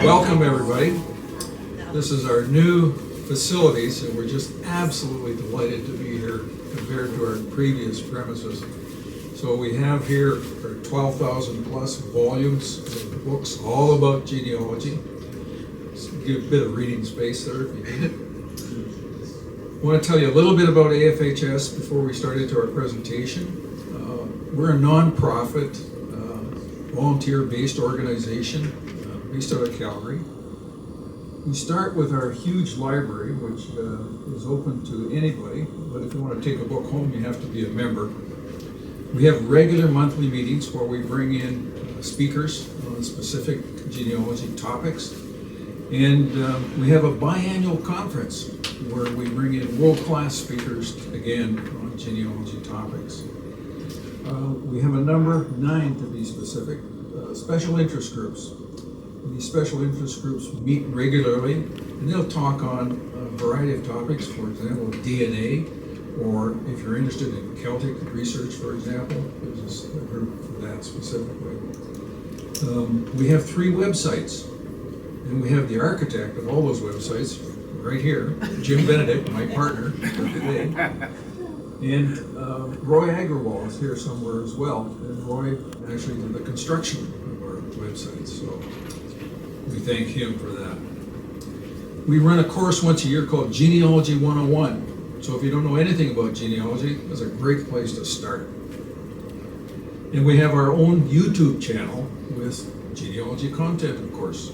Welcome, everybody. This is our new facilities, and we're just absolutely delighted to be here compared to our previous premises. So we have here our 12,000 plus volumes of books all about genealogy. Just give a bit of reading space there if you need it. I want to tell you a little bit about AFHS before we start into our presentation. We're a non-profit, volunteer-based organization based out of Calgary. We start with our huge library, which is open to anybody, but if you want to take a book home, you have to be a member. We have regular monthly meetings where we bring in speakers on specific genealogy topics, and we have a biannual conference where we bring in world-class speakers, again, on genealogy topics. We have a number, 9 to be specific, special interest groups. These special interest groups meet regularly, and they'll talk on a variety of topics, for example, DNA, or if you're interested in Celtic research, for example, there's a group for that specifically. We have 3 websites, and we have the architect of all those websites right here, Jim Benedict, my partner for today. And Roy Agrawal is here somewhere as well, and Roy actually did the construction of our website, so we thank him for that. We run a course once a year called Genealogy 101. So if you don't know anything about genealogy, that's a great place to start. And we have our own YouTube channel with genealogy content, of course.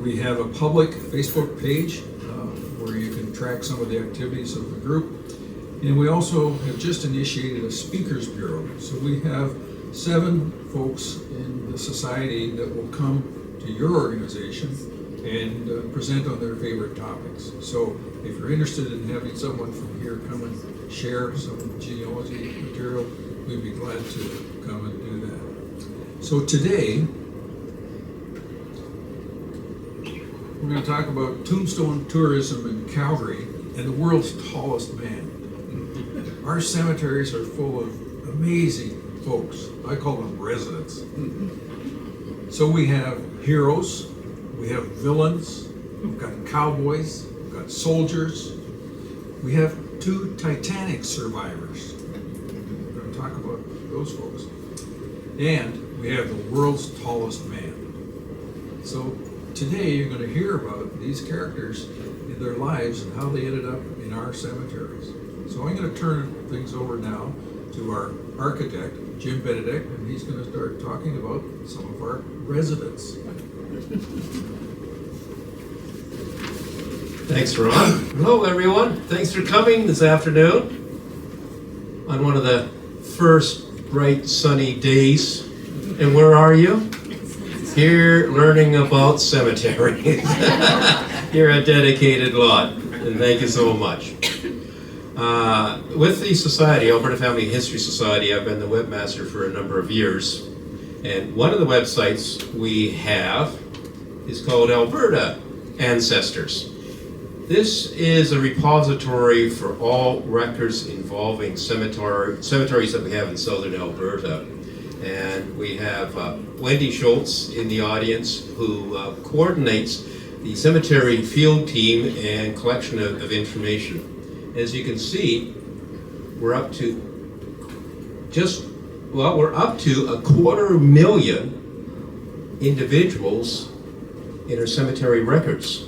We have a public Facebook page where you can track some of the activities of the group. And we also have just initiated a speakers bureau. So we have 7 folks in the society that will come to your organization and present on their favorite topics. So if you're interested in having someone from here come and share some genealogy material, we'd be glad to come and do that. So today, we're going to talk about Tombstone tourism in Calgary and the world's tallest man. Our cemeteries are full of amazing folks. I call them residents. So we have heroes, we have villains, we've got cowboys, we've got soldiers, we have 2 Titanic survivors. We're going to talk about those folks. And we have the world's tallest man. So today you're going to hear about these characters in their lives and how they ended up in our cemeteries. So I'm going to turn things over now to our architect, Jim Benedict, and he's going to start talking about some of our residents. Thanks, Ron. Hello, everyone. Thanks for coming this afternoon on one of the first bright sunny days. And where are you? Here learning about cemeteries. You're a dedicated lot, and thank you so much. With the Society, Alberta Family History Society, I've been the webmaster for a number of years. And one of the websites we have is called Alberta Ancestors. This is a repository for all records involving cemeteries that we have in southern Alberta. And we have Wendy Schultz in the audience, who coordinates the cemetery field team and collection of information. As you can see, we're up to we're up to 250,000 individuals in our cemetery records,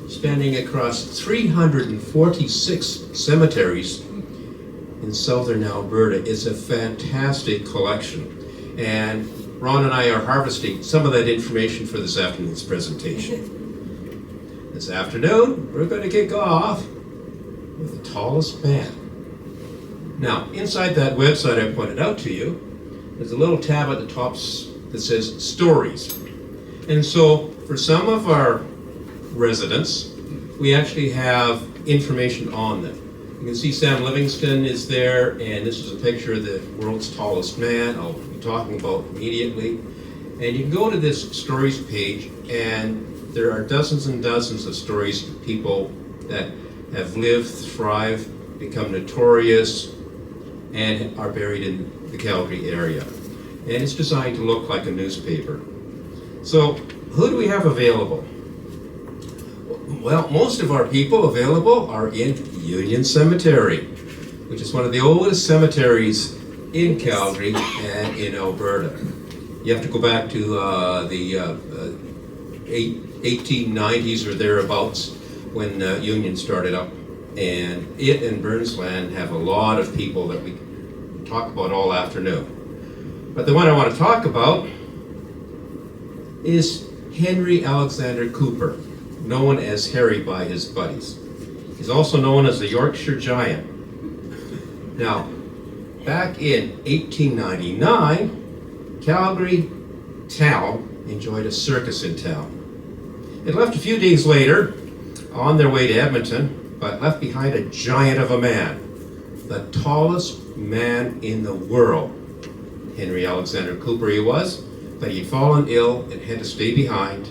spanning across 346 cemeteries in southern Alberta. It's a fantastic collection, and Ron and I are harvesting some of that information for this afternoon's presentation. This afternoon, we're going to kick off with the tallest man. Now, inside that website I pointed out to you, there's a little tab at the top that says Stories. And so, for some of our residents, we actually have information on them. You can see Sam Livingston is there, and this is a picture of the world's tallest man I'll be talking about immediately. And you can go to this Stories page, and there are dozens and dozens of stories of people that have lived, thrived, become notorious, and are buried in the Calgary area. And it's designed to look like a newspaper. So who do we have available? Well, most of our people available are in Union Cemetery, which is one of the oldest cemeteries in Calgary and in Alberta. You have to go back to the 1890s or thereabouts when Union started up. And it and Burnsland have a lot of people that we can talk about all afternoon. But the one I want to talk about is Henry Alexander Cooper, known as Harry by his buddies. He's also known as the Yorkshire Giant. Now, back in 1899, Calgary town enjoyed a circus in town. It left a few days later on their way to Edmonton, but left behind a giant of a man, the tallest man in the world. Henry Alexander Cooper he was, but he'd fallen ill and had to stay behind.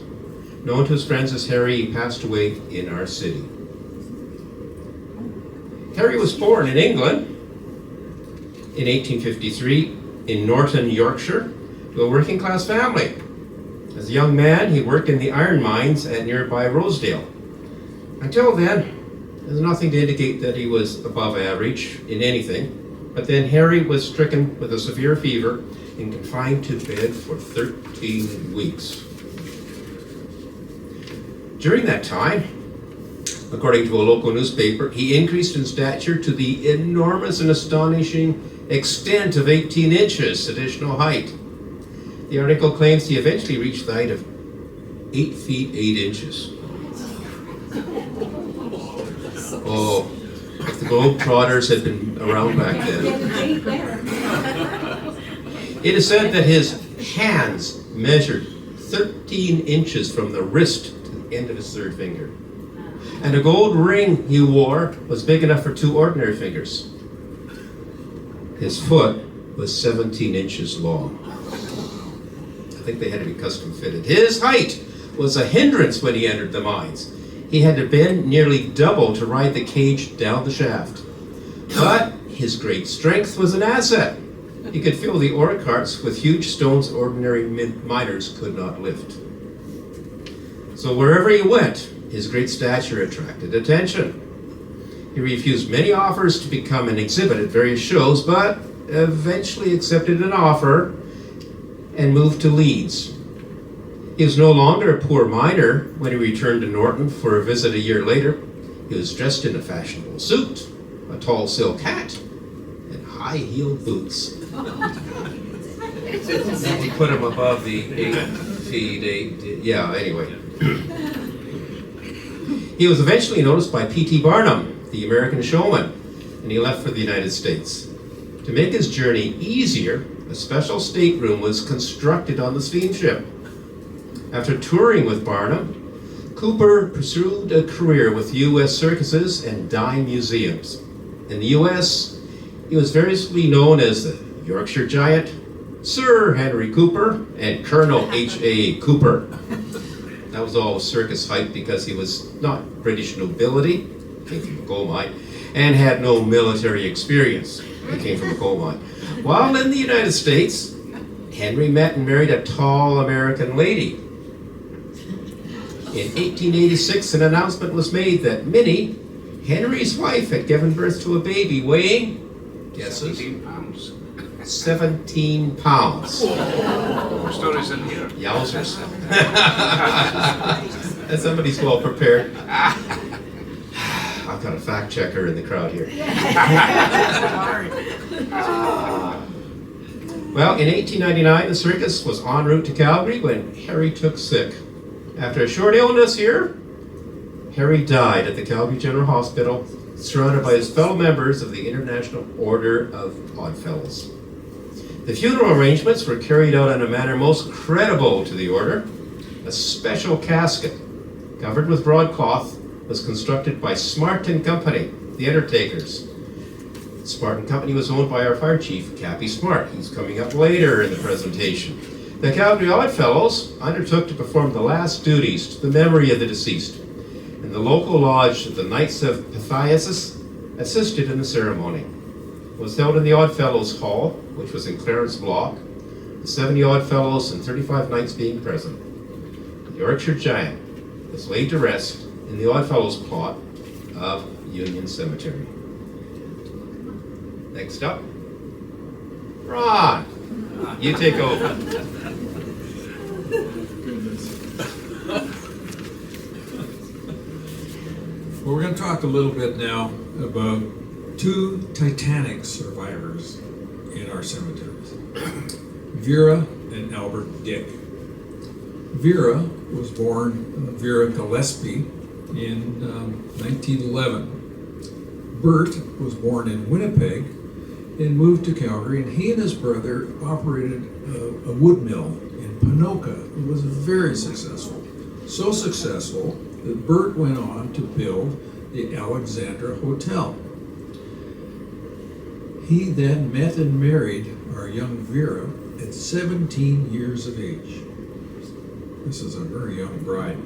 Known to his friends as Harry, he passed away in our city. Harry was born in England in 1853 in Norton, Yorkshire, to a working class family. As a young man, he worked in the iron mines at nearby Rosedale. Until then, there's nothing to indicate that he was above average in anything, but then Harry was stricken with a severe fever and confined to bed for 13 weeks. During that time, according to a local newspaper, he increased in stature to the enormous and astonishing extent of 18 inches additional height. The article claims he eventually reached the height of 8 feet 8 inches. Oh, if the Globetrotters had been around back then. It is said that his hands measured 13 inches from the wrist to the end of his third finger. And a gold ring he wore was big enough for 2 ordinary fingers. His foot was 17 inches long. I think they had to be custom fitted. His height was a hindrance when he entered the mines. He had to bend nearly double to ride the cage down the shaft. But his great strength was an asset. He could fill the ore carts with huge stones ordinary miners could not lift. So wherever he went, his great stature attracted attention. He refused many offers to become an exhibit at various shows, but eventually accepted an offer and moved to Leeds. He was no longer a poor miner when he returned to Norton for a visit a year later. He was dressed in a fashionable suit, a tall silk hat, and high-heeled boots. That would put him above the 8 feet, 8, yeah, anyway. He was eventually noticed by P.T. Barnum, the American showman, and he left for the United States. To make his journey easier, a special stateroom was constructed on the steamship. After touring with Barnum, Cooper pursued a career with U.S. circuses and dime museums. In the U.S., he was variously known as the Yorkshire Giant, Sir Henry Cooper, and Colonel H.A. Cooper. That was all circus hype because he was not British nobility, came from a coal mine, and had no military experience. He came from a coal mine. While in the United States, Henry met and married a tall American lady. In 1886, an announcement was made that Minnie, Henry's wife, had given birth to a baby weighing, guesses? 17 pounds. 17 pounds. More stories in here. Yowzers. And somebody's well prepared. I've got a fact checker in the crowd here. Well, in 1899, the circus was en route to Calgary when Harry took sick. After a short illness here, Harry died at the Calgary General Hospital, surrounded by his fellow members of the International Order of Oddfellows. The funeral arrangements were carried out in a manner most creditable to the order. A special casket, covered with broadcloth, was constructed by Smart & Company, the undertakers. Smart & Company was owned by our fire chief, Cappy Smart. He's coming up later in the presentation. The Calgary Oddfellows undertook to perform the last duties to the memory of the deceased, and the local lodge of the Knights of Pythias assisted in the ceremony. It was held in the Oddfellows Hall, which was in Clarence Block, with 70 Oddfellows and 35 knights being present. The Yorkshire giant is laid to rest in the Oddfellows plot of Union Cemetery. Next up, Ron, you take over. Well, we're going to talk a little bit now about two Titanic survivors in our cemeteries, Vera and Albert Dick. Vera was born Vera Gillespie in 1911. Bert was born in Winnipeg and moved to Calgary, and he and his brother operated a wood mill in Ponoka. It was very successful. So successful that Bert went on to build the Alexandra Hotel. He then met and married our young Vera at 17 years of age. This is a very young bride.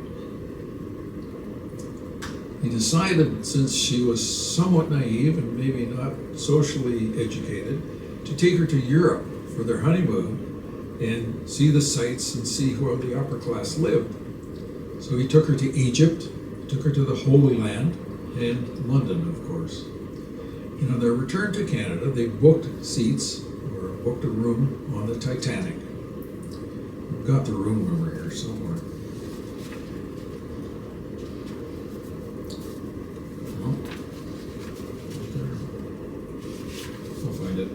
He decided, since she was somewhat naive and maybe not socially educated, to take her to Europe for their honeymoon and see the sights and see how the upper class lived. So he took her to Egypt, took her to the Holy Land, and London, of course. And on their return to Canada, they booked seats, or booked a room on the Titanic. We've got the room number here somewhere. Oh, right there. I'll find it.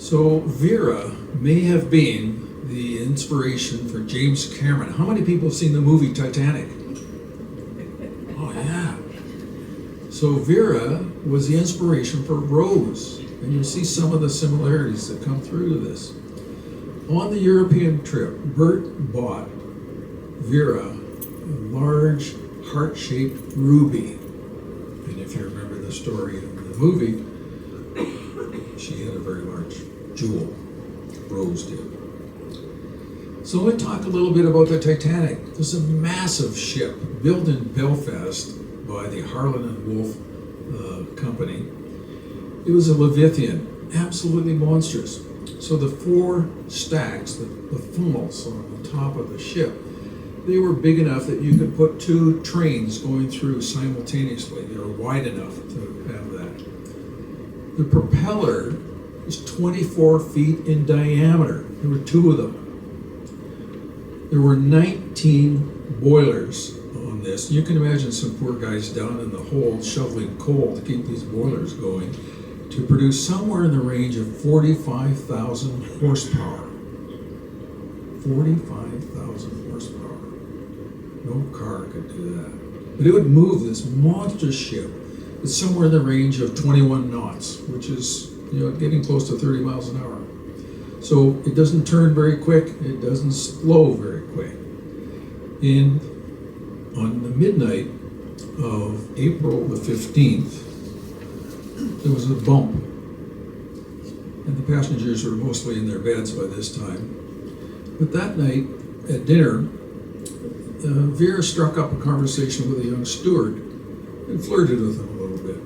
So Vera may have been the inspiration for James Cameron. How many people have seen the movie Titanic? Oh yeah. So Vera was the inspiration for Rose, and you'll see some of the similarities that come through to this. On the European trip, Bert bought Vera a large heart-shaped ruby. And if you remember the story of the movie, she had a very large jewel. Rose did. So let's talk a little bit about the Titanic. There's a massive ship built in Belfast by the Harland and Wolff company. It was a Leviathan, absolutely monstrous. So the four stacks, the funnels on the top of the ship, they were big enough that you could put two trains going through simultaneously. They were wide enough to have that. The propeller is 24 feet in diameter. There were two of them. There were 19 boilers on this. You can imagine some poor guys down in the hold shoveling coal to keep these boilers going to produce somewhere in the range of 45,000 horsepower. 45,000 horsepower. No car could do that. But it would move this monstrous ship at somewhere in the range of 21 knots, which is, getting close to 30 miles an hour. So it doesn't turn very quick, it doesn't slow very quick. And on the midnight of April the 15th, there was a bump. And the passengers were mostly in their beds by this time. But that night at dinner, Vera struck up a conversation with a young steward and flirted with him a little bit.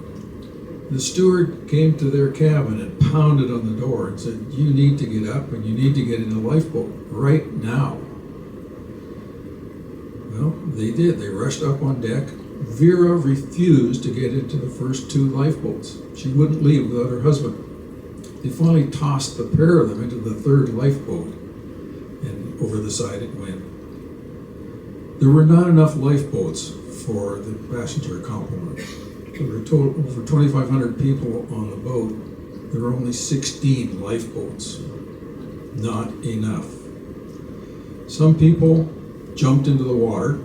The steward came to their cabin and pounded on the door and said, "You need to get up and you need to get in a lifeboat right now." Well, they did. They rushed up on deck. Vera refused to get into the first two lifeboats. She wouldn't leave without her husband. They finally tossed the pair of them into the third lifeboat, and over the side it went. There were not enough lifeboats for the passenger complement. There were over 2,500 people on the boat. There were only 16 lifeboats. Not enough. Some people jumped into the water.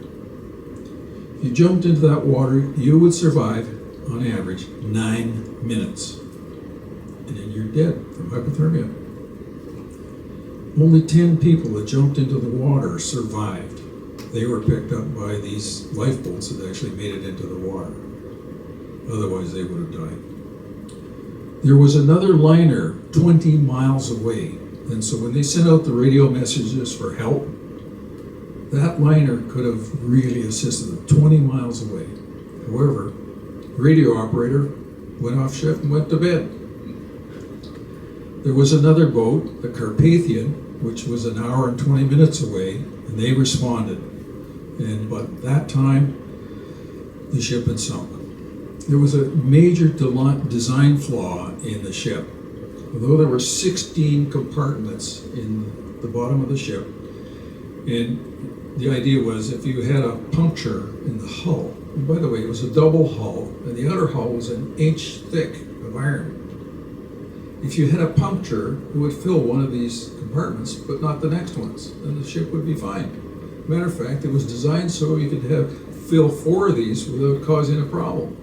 If you jumped into that water, you would survive, on average, 9 minutes. And then you're dead from hypothermia. Only 10 people that jumped into the water survived. They were picked up by these lifeboats that actually made it into the water. Otherwise, they would have died. There was another liner 20 miles away. And so when they sent out the radio messages for help, that liner could have really assisted them 20 miles away. However, the radio operator went off shift and went to bed. There was another boat, the Carpathian, which was an hour and 20 minutes away, and they responded. And but that time, the ship had sunk. There was a major design flaw in the ship. Although there were 16 compartments in the bottom of the ship, and the idea was if you had a puncture in the hull, and by the way, it was a double hull, and the outer hull was an inch thick of iron. If you had a puncture, it would fill one of these compartments, but not the next ones, and the ship would be fine. Matter of fact, it was designed so you could fill 4 of these without causing a problem.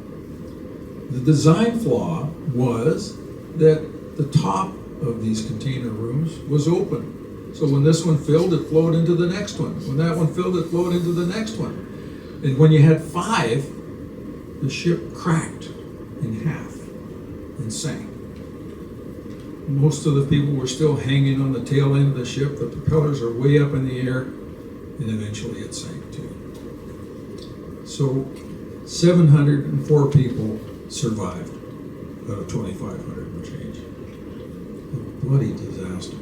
The design flaw was that the top of these container rooms was open. So when this one filled, it flowed into the next one. When that one filled, it flowed into the next one. And when you had 5, the ship cracked in half and sank. Most of the people were still hanging on the tail end of the ship. The propellers are way up in the air, and eventually it sank too. So 704 people survived out of 2,500 and change. A bloody disaster.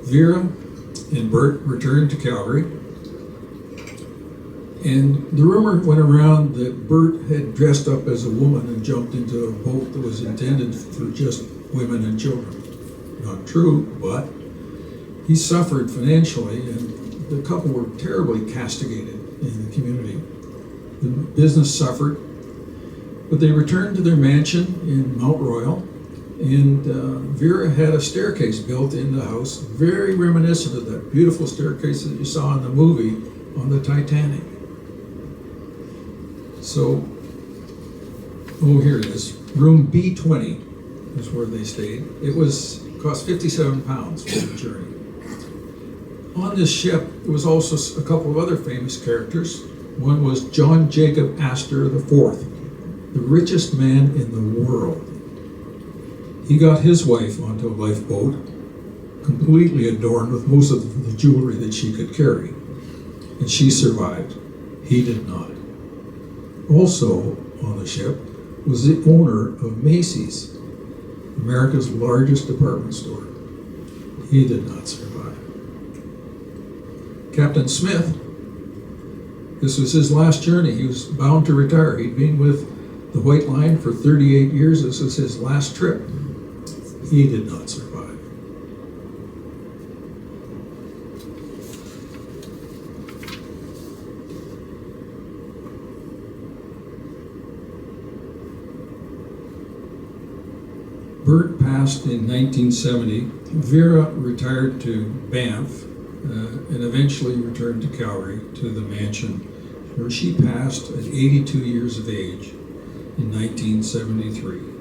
Vera and Bert returned to Calgary, and the rumor went around that Bert had dressed up as a woman and jumped into a boat that was intended for just women and children. Not true, but he suffered financially, and the couple were terribly castigated in the community. The business suffered, but they returned to their mansion in Mount Royal, and Vera had a staircase built in the house, very reminiscent of that beautiful staircase that you saw in the movie on the Titanic. So, here it is. Room B20 is where they stayed. It cost 57 pounds for the journey. On this ship, there was also a couple of other famous characters. One was John Jacob Astor IV, the richest man in the world. He got his wife onto a lifeboat, completely adorned with most of the jewelry that she could carry, and she survived. He did not. Also on the ship was the owner of Macy's, America's largest department store. He did not survive. Captain Smith, this was his last journey. He was bound to retire. He'd been with the White Line for 38 years. This was his last trip. He did not survive. Bert passed in 1970. Vera retired to Banff and eventually returned to Calgary to the mansion where she passed at 82 years of age in 1973.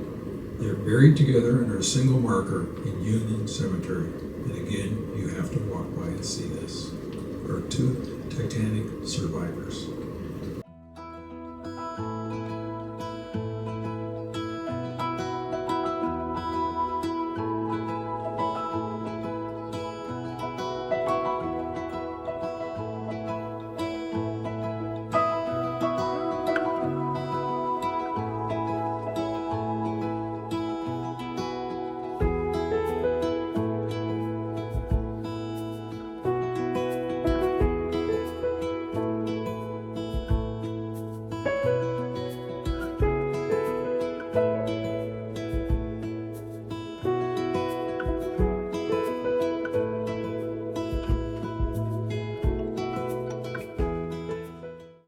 They're buried together under a single marker in Union Cemetery. And again, you have to walk by and see this. Our 2 Titanic survivors.